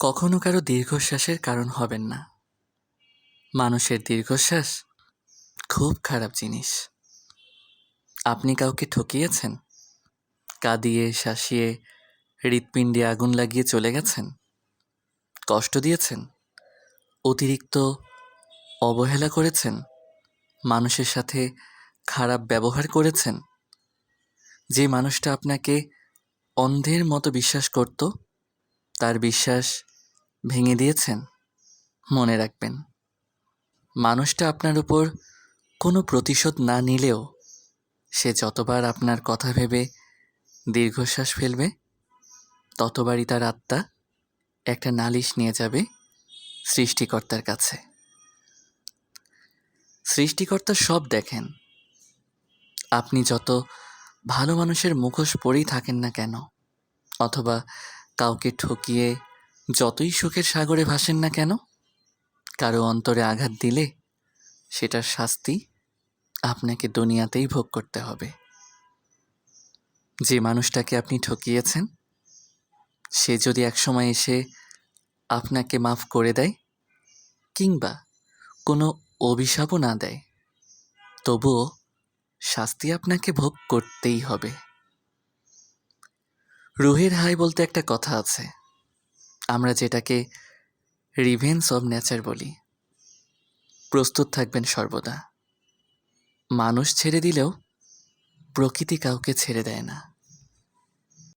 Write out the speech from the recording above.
কখনো কারো দীর্ঘশ্বাসের কারণ হবেন না। মানুষের দীর্ঘশ্বাস খুব খারাপ জিনিস। আপনি কাউকে ঠকিয়েছেন? কাঁদিয়ে শাসিয়ে হৃৎপিণ্ডে আগুন লাগিয়ে চলে গেছেন? কষ্ট দিয়েছেন? অতিরিক্ত অবহেলা করেছেন? মানুষের সাথে খারাপ ব্যবহার করেছেন? যে মানুষটা আপনাকে অন্ধের মতো বিশ্বাস করত, তার বিশ্বাস ভেঙে দিয়েছেন? মনে রাখবেন, মানুষটা আপনার উপর কোনো প্রতিশোধ না নিলেও সে যতবার আপনার কথা ভেবে দীর্ঘশ্বাস ফেলবে, ততবারই তার আত্মা একটা নালিশ নিয়ে যাবে সৃষ্টিকর্তার কাছে। সৃষ্টিকর্তা সব দেখেন। আপনি যত ভালো মানুষের মুখোশ পরেই থাকেন না কেন, অথবা কাউকে ঠকিয়ে যতই সুখের সাগরে ভাসেন না কেন, কারো অন্তরে আঘাত দিলে সেটার শাস্তি আপনাকে দুনিয়াতেই ভোগ করতে হবে। যে মানুষটাকে আপনি ঠকিয়েছেন, সে যদি একসময় এসে আপনাকে মাফ করে দেয় কিংবা কোনো অভিশাপও না দেয়, তবুও শাস্তি আপনাকে ভোগ করতেই হবে। রুহের হাই বলতে একটা কথা আছে, আমরা যেটাকে রিভেঞ্জ অব নেচার বলি। প্রস্তুত থাকবেন সর্বদা। মানুষ ছেড়ে দিলেও প্রকৃতি কাউকে ছেড়ে দেয় না।